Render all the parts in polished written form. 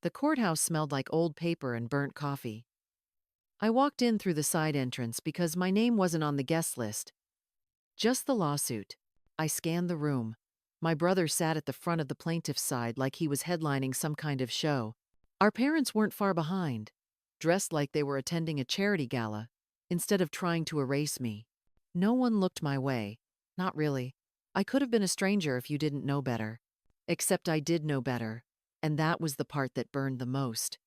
The courthouse smelled like old paper and burnt coffee. I walked in through the side entrance because my name wasn't on the guest list, just the lawsuit. I scanned the room. My brother sat at the front of the plaintiff's side like he was headlining some kind of show. Our parents weren't far behind, dressed like they were attending a charity gala, instead of trying to erase me. No one looked my way. Not really. I could have been a stranger if you didn't know better. Except I did know better, and that was the part that burned the most.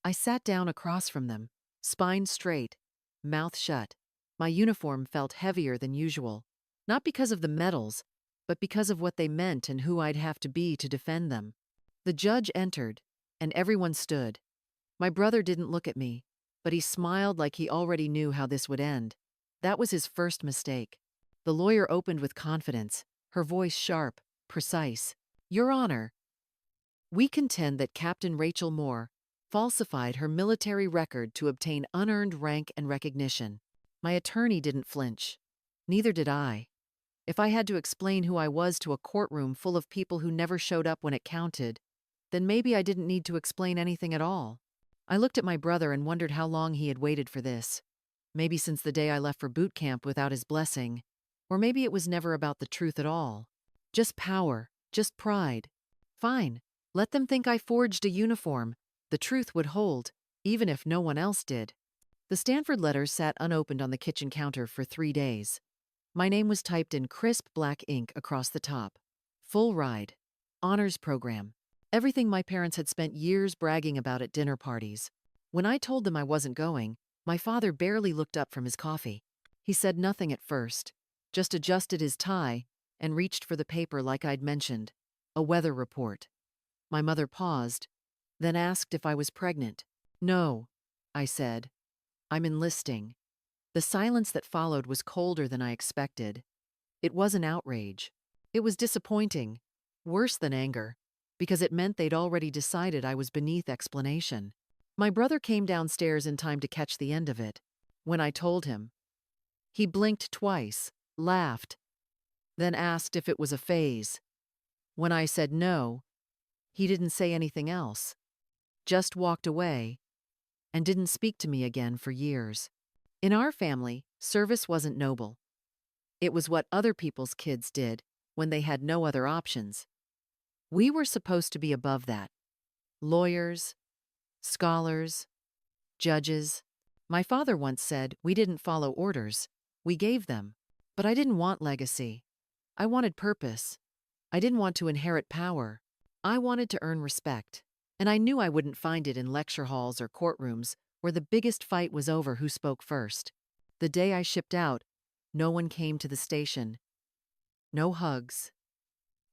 I sat down across from them, spine straight, mouth shut. My uniform felt heavier than usual, not because of the medals, but because of what they meant and who I'd have to be to defend them. The judge entered, and everyone stood. My brother didn't look at me, but he smiled like he already knew how this would end. That was his first mistake. The lawyer opened with confidence, her voice sharp, precise. Your Honor, we contend that Captain Rachel Moore falsified her military record to obtain unearned rank and recognition. My attorney didn't flinch. Neither did I. If I had to explain who I was to a courtroom full of people who never showed up when it counted, then maybe I didn't need to explain anything at all. I looked at my brother and wondered how long he had waited for this. Maybe since the day I left for boot camp without his blessing. Or maybe it was never about the truth at all. Just power, just pride. Fine, let them think I forged a uniform. The truth would hold, even if no one else did. The Stanford letters sat unopened on the kitchen counter for 3 days. My name was typed in crisp black ink across the top. Full ride. Honors program. Everything my parents had spent years bragging about at dinner parties. When I told them I wasn't going, my father barely looked up from his coffee. He said nothing at first, just adjusted his tie and reached for the paper like I'd mentioned, a weather report. My mother paused, then asked if I was pregnant. No, I said. I'm enlisting. The silence that followed was colder than I expected. It wasn't outrage. It was disappointing, worse than anger, because it meant they'd already decided I was beneath explanation. My brother came downstairs in time to catch the end of it. When I told him, he blinked twice, laughed, then asked if it was a phase. When I said no, he didn't say anything else, just walked away, and didn't speak to me again for years. In our family, service wasn't noble. It was what other people's kids did when they had no other options. We were supposed to be above that. Lawyers, scholars, judges. My father once said we didn't follow orders, we gave them. But I didn't want legacy. I wanted purpose. I didn't want to inherit power. I wanted to earn respect. And I knew I wouldn't find it in lecture halls or courtrooms where the biggest fight was over who spoke first. The day I shipped out, no one came to the station. No hugs.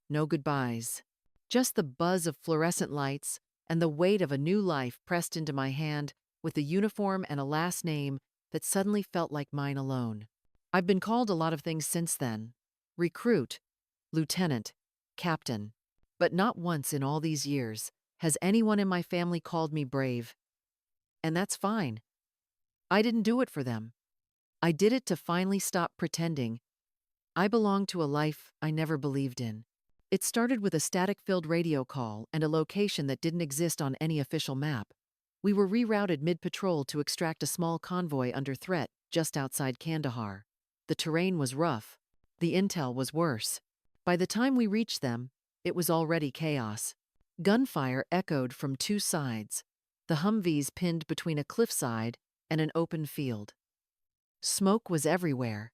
No goodbyes. Just the buzz of fluorescent lights and the weight of a new life pressed into my hand with a uniform and a last name that suddenly felt like mine alone. I've been called a lot of things since then. Recruit, lieutenant, captain. But not once in all these years has anyone in my family called me brave. And that's fine. I didn't do it for them. I did it to finally stop pretending I belonged to a life I never believed in. It started with a static-filled radio call and a location that didn't exist on any official map. We were rerouted mid-patrol to extract a small convoy under threat just outside Kandahar. The terrain was rough. The intel was worse. By the time we reached them, it was already chaos. Gunfire echoed from 2 sides. The Humvees pinned between a cliffside and an open field. Smoke was everywhere.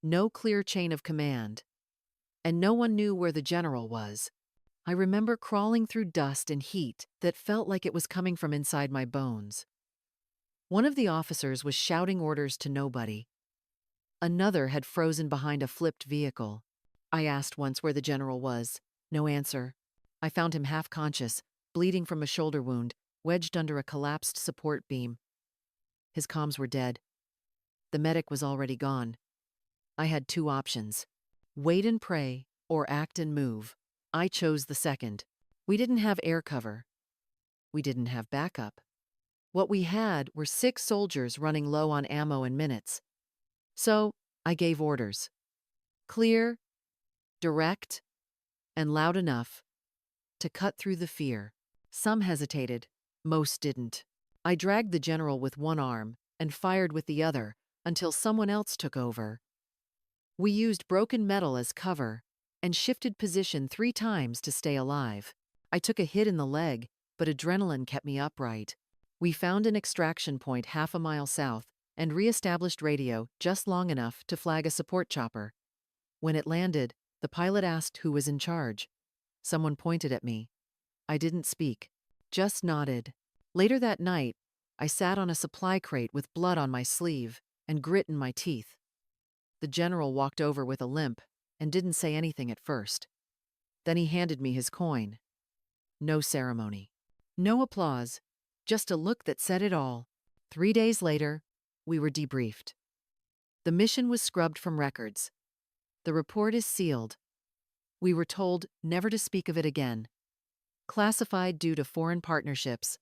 No clear chain of command. And no one knew where the general was. I remember crawling through dust and heat that felt like it was coming from inside my bones. One of the officers was shouting orders to nobody. Another had frozen behind a flipped vehicle. I asked once where the general was. No answer. I found him half conscious, bleeding from a shoulder wound, wedged under a collapsed support beam. His comms were dead. The medic was already gone. I had 2 options. Wait and pray, or act and move. I chose the second. We didn't have air cover. We didn't have backup. What we had were 6 soldiers running low on ammo and minutes. So, I gave orders. Clear, direct, and loud enough to cut through the fear. Some hesitated, most didn't. I dragged the general with one arm and fired with the other until someone else took over. We used broken metal as cover and shifted position 3 times to stay alive. I took a hit in the leg, but adrenaline kept me upright. We found an extraction point half a mile south and re-established radio just long enough to flag a support chopper. When it landed, the pilot asked who was in charge. Someone pointed at me. I didn't speak, just nodded. Later that night, I sat on a supply crate with blood on my sleeve and grit in my teeth. The general walked over with a limp and didn't say anything at first. Then he handed me his coin. No ceremony. No applause. Just a look that said it all. 3 days later, we were debriefed. The mission was scrubbed from records. The report is sealed. We were told never to speak of it again. Classified due to foreign partnerships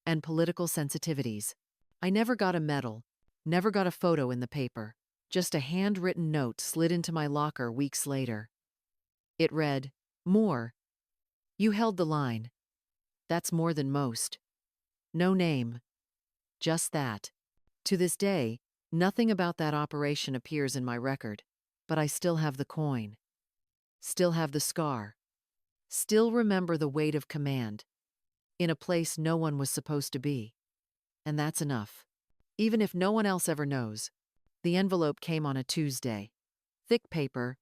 and political sensitivities. I never got a medal, never got a photo in the paper. Just a handwritten note slid into my locker weeks later. It read, "More. You held the line. That's more than most." No name. Just that. To this day, nothing about that operation appears in my record, but I still have the coin. Still have the scar. Still remember the weight of command. In a place no one was supposed to be. And that's enough. Even if no one else ever knows. The envelope came on a Tuesday. Thick paper,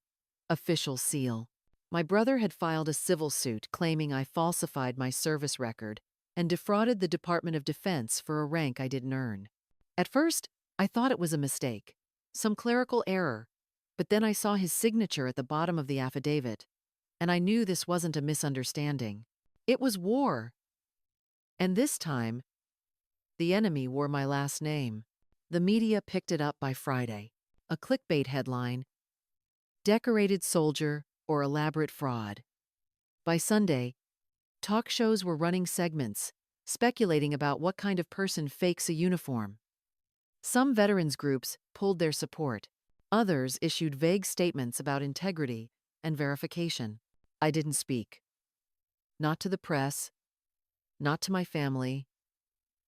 official seal. My brother had filed a civil suit claiming I falsified my service record and defrauded the Department of Defense for a rank I didn't earn. At first, I thought it was a mistake, some clerical error, but then I saw his signature at the bottom of the affidavit, and I knew this wasn't a misunderstanding. It was war. And this time, the enemy wore my last name. The media picked it up by Friday. A clickbait headline, "Decorated Soldier or Elaborate Fraud." By Sunday, talk shows were running segments, speculating about what kind of person fakes a uniform. Some veterans groups pulled their support. Others issued vague statements about integrity and verification. I didn't speak. Not to the press, not to my family,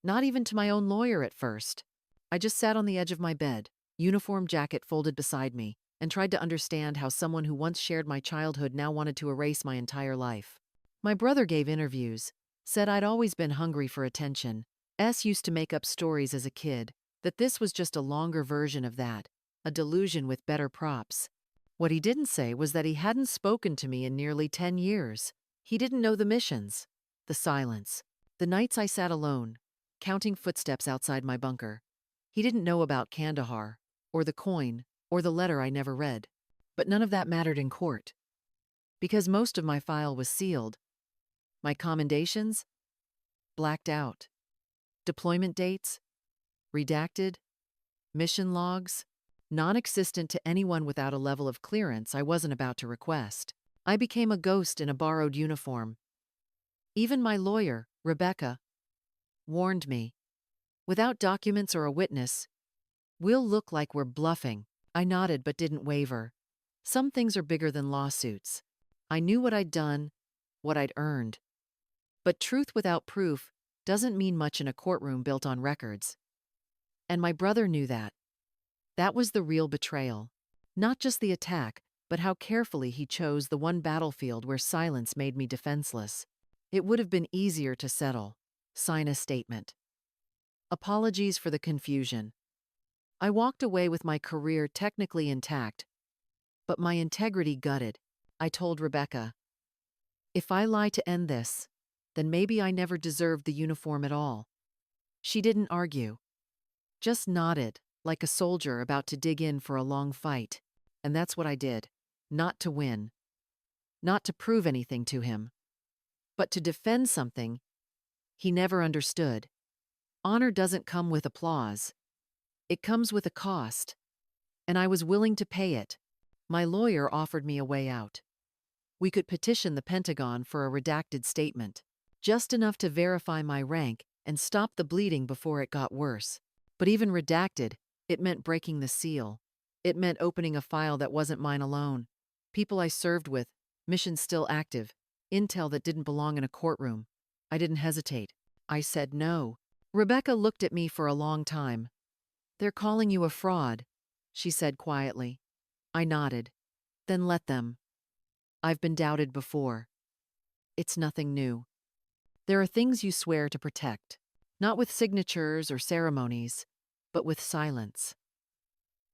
not even to my own lawyer at first. I just sat on the edge of my bed, uniform jacket folded beside me, and tried to understand how someone who once shared my childhood now wanted to erase my entire life. My brother gave interviews, said I'd always been hungry for attention. Used to make up stories as a kid, that this was just a longer version of that, a delusion with better props. What he didn't say was that he hadn't spoken to me in nearly 10 years. He didn't know the missions, the silence, the nights I sat alone, counting footsteps outside my bunker. He didn't know about Kandahar, or the coin, or the letter I never read. But none of that mattered in court. Because most of my file was sealed. My commendations? Blacked out. Deployment dates? Redacted. Mission logs? Non-existent to anyone without a level of clearance I wasn't about to request. I became a ghost in a borrowed uniform. Even my lawyer, Rebecca, warned me. Without documents or a witness, we'll look like we're bluffing. I nodded but didn't waver. Some things are bigger than lawsuits. I knew what I'd done, what I'd earned. But truth without proof doesn't mean much in a courtroom built on records. And my brother knew that. That was the real betrayal. Not just the attack, but how carefully he chose the one battlefield where silence made me defenseless. It would have been easier to settle. Sign a statement. Apologies for the confusion. I walked away with my career technically intact, but my integrity gutted. I told Rebecca, if I lie to end this, then maybe I never deserved the uniform at all. She didn't argue, just nodded, like a soldier about to dig in for a long fight. And that's what I did. Not to win. Not to prove anything to him. But to defend something he never understood. Honor doesn't come with applause. It comes with a cost. And I was willing to pay it. My lawyer offered me a way out. We could petition the Pentagon for a redacted statement. Just enough to verify my rank and stop the bleeding before it got worse. But even redacted, it meant breaking the seal. It meant opening a file that wasn't mine alone. People I served with, missions still active, intel that didn't belong in a courtroom. I didn't hesitate. I said no. Rebecca looked at me for a long time. "They're calling you a fraud," she said quietly. I nodded. "Then let them. I've been doubted before. It's nothing new. There are things you swear to protect, not with signatures or ceremonies, but with silence.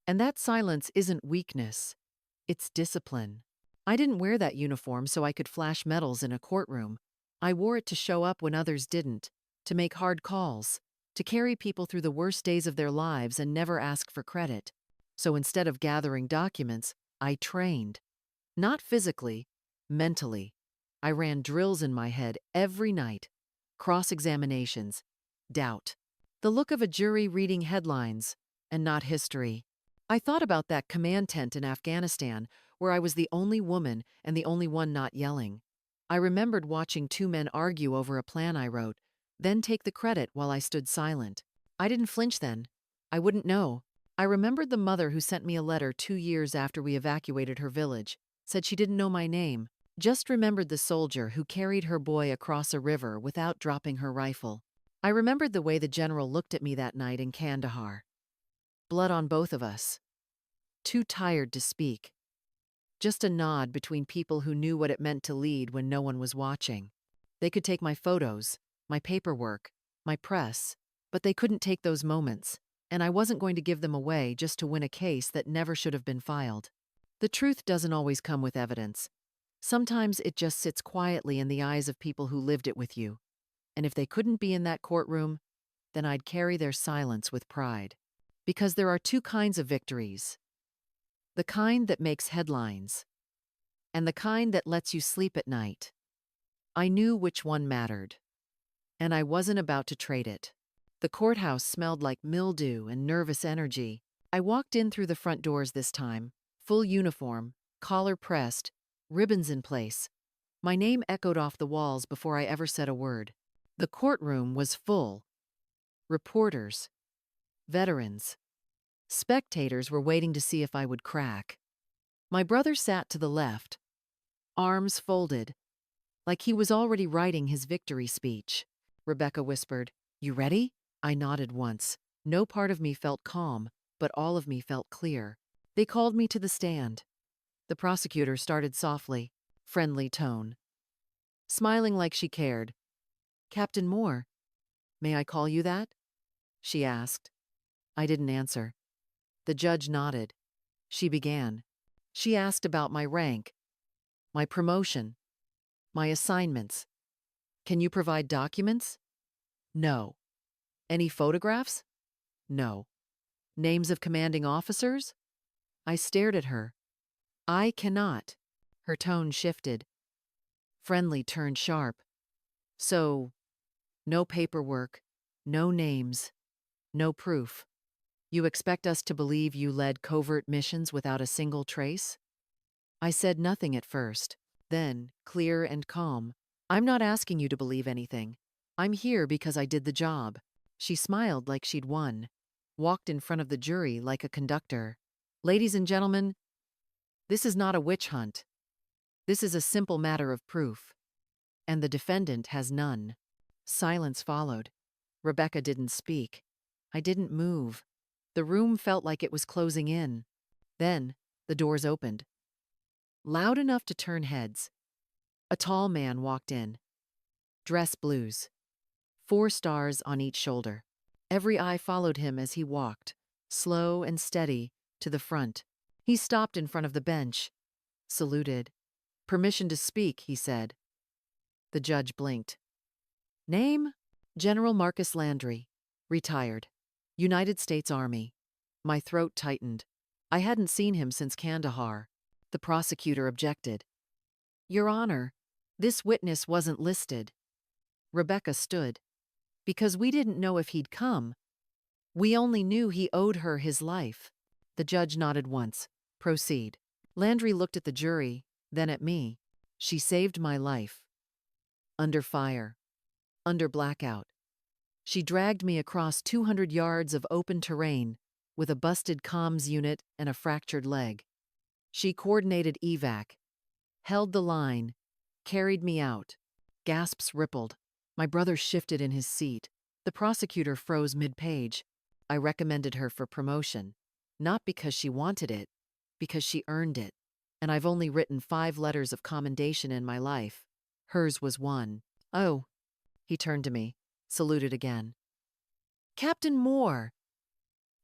And that silence isn't weakness, it's discipline. I didn't wear that uniform so I could flash medals in a courtroom. I wore it to show up when others didn't, to make hard calls, to carry people through the worst days of their lives and never ask for credit. So instead of gathering documents, I trained. Not physically, mentally. I ran drills in my head every night, cross-examinations, doubt. The look of a jury reading headlines and not history. I thought about that command tent in Afghanistan where I was the only woman and the only one not yelling. I remembered watching two men argue over a plan I wrote, then take the credit while I stood silent. I didn't flinch then. I wouldn't know. I remembered the mother who sent me a letter 2 years after we evacuated her village, said she didn't know my name, just remembered the soldier who carried her boy across a river without dropping her rifle. I remembered the way the general looked at me that night in Kandahar. Blood on both of us. Too tired to speak. Just a nod between people who knew what it meant to lead when no one was watching. They could take my photos, my paperwork, my press, but they couldn't take those moments, and I wasn't going to give them away just to win a case that never should have been filed. The truth doesn't always come with evidence. Sometimes it just sits quietly in the eyes of people who lived it with you. And if they couldn't be in that courtroom, then I'd carry their silence with pride. Because there are two kinds of victories: the kind that makes headlines, and the kind that lets you sleep at night. I knew which one mattered, and I wasn't about to trade it. The courthouse smelled like mildew and nervous energy. I walked in through the front doors this time, full uniform, collar pressed, ribbons in place. My name echoed off the walls before I ever said a word. The courtroom was full. Reporters, veterans, spectators were waiting to see if I would crack. My brother sat to the left, arms folded, like he was already writing his victory speech. Rebecca whispered, "You ready?" I nodded once. No part of me felt calm, but all of me felt clear. They called me to the stand. The prosecutor started softly, friendly tone, smiling like she cared. "Captain Moore, may I call you that?" she asked. I didn't answer. The judge nodded. She began. She asked about my rank, my promotion, my assignments. "Can you provide documents?" "No." "Any photographs?" "No." "Names of commanding officers?" I stared at her. "I cannot." Her tone shifted. Friendly turned sharp. "So, no paperwork, no names, no proof. You expect us to believe you led covert missions without a single trace?" I said nothing at first. Then, clear and calm, "I'm not asking you to believe anything. I'm here because I did the job." She smiled like she'd won, walked in front of the jury like a conductor. "Ladies and gentlemen, this is not a witch hunt. This is a simple matter of proof. And the defendant has none." Silence followed. Rebecca didn't speak. I didn't move. The room felt like it was closing in. Then, the doors opened. Loud enough to turn heads. A tall man walked in. Dress blues. 4 stars on each shoulder. Every eye followed him as he walked, slow and steady, to the front. He stopped in front of the bench, saluted. "Permission to speak," he said. The judge blinked. "Name?" "General Marcus Landry. Retired. United States Army." My throat tightened. I hadn't seen him since Kandahar. The prosecutor objected. "Your Honor, this witness wasn't listed." Rebecca stood. "Because we didn't know if he'd come. We only knew he owed her his life." The judge nodded once. "Proceed." Landry looked at the jury, then at me. "She saved my life. Under fire. Under blackout. She dragged me across 200 yards of open terrain with a busted comms unit and a fractured leg. She coordinated evac, held the line, carried me out." Gasps rippled. My brother shifted in his seat. The prosecutor froze mid-page. I recommended her for promotion. Not because she wanted it, because she earned it. And I've only written 5 letters of commendation in my life. Hers was one. Oh, he turned to me, saluted again. Captain Moore,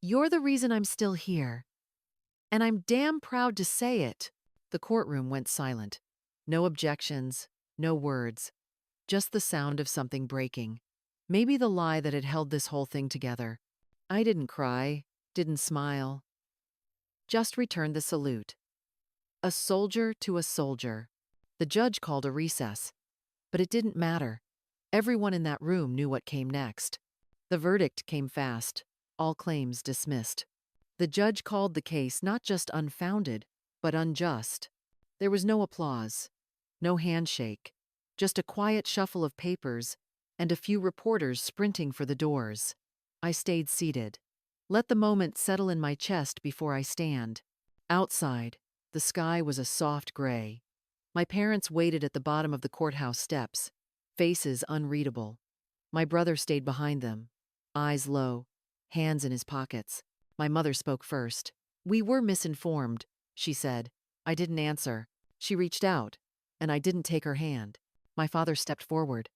you're the reason I'm still here. And I'm damn proud to say it. The courtroom went silent. No objections, no words, just the sound of something breaking. Maybe the lie that had held this whole thing together. I didn't cry, didn't smile, just returned the salute. A soldier to a soldier. The judge called a recess. But it didn't matter. Everyone in that room knew what came next. The verdict came fast, all claims dismissed. The judge called the case not just unfounded, but unjust. There was no applause, no handshake, just a quiet shuffle of papers and a few reporters sprinting for the doors. I stayed seated. Let the moment settle in my chest before I stand. Outside, the sky was a soft gray. My parents waited at the bottom of the courthouse steps, faces unreadable. My brother stayed behind them, eyes low, hands in his pockets. My mother spoke first. "We were misinformed," she said. I didn't answer. She reached out, and I didn't take her hand. My father stepped forward.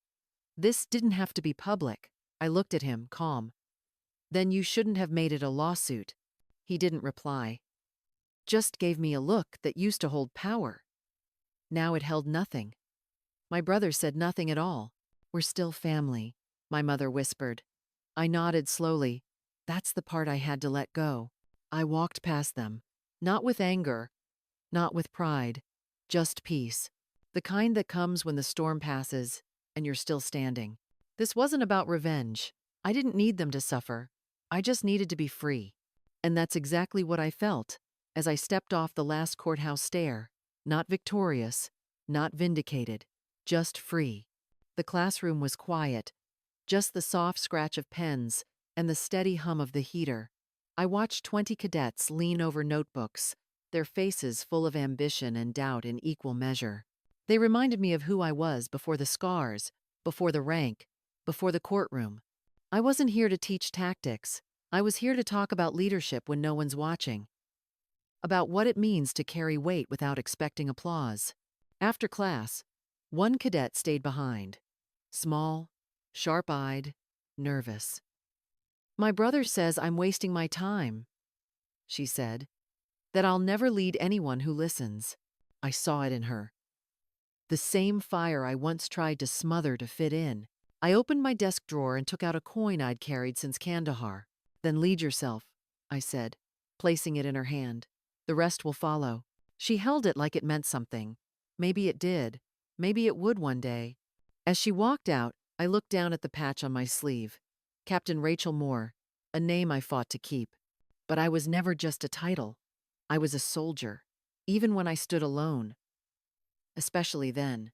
"This didn't have to be public." I looked at him, calm. "Then you shouldn't have made it a lawsuit." He didn't reply. Just gave me a look that used to hold power. Now it held nothing. My brother said nothing at all. "We're still family," my mother whispered. I nodded slowly. That's the part I had to let go. I walked past them. Not with anger, not with pride, just peace. The kind that comes when the storm passes and you're still standing. This wasn't about revenge. I didn't need them to suffer. I just needed to be free. And that's exactly what I felt as I stepped off the last courthouse stair. Not victorious, not vindicated, just free. The classroom was quiet, just the soft scratch of pens and the steady hum of the heater. I watched 20 cadets lean over notebooks, their faces full of ambition and doubt in equal measure. They reminded me of who I was before the scars, before the rank, before the courtroom. I wasn't here to teach tactics. I was here to talk about leadership when no one's watching. About what it means to carry weight without expecting applause. After class, one cadet stayed behind. Small, sharp-eyed, nervous. "My brother says I'm wasting my time," she said. "That I'll never lead anyone who listens." I saw it in her. The same fire I once tried to smother to fit in. I opened my desk drawer and took out a coin I'd carried since Kandahar. "Then lead yourself," I said, placing it in her hand. "The rest will follow." She held it like it meant something. Maybe it did. Maybe it would one day. As she walked out, I looked down at the patch on my sleeve. Captain Rachel Moore, a name I fought to keep. But I was never just a title. I was a soldier, even when I stood alone. Especially then.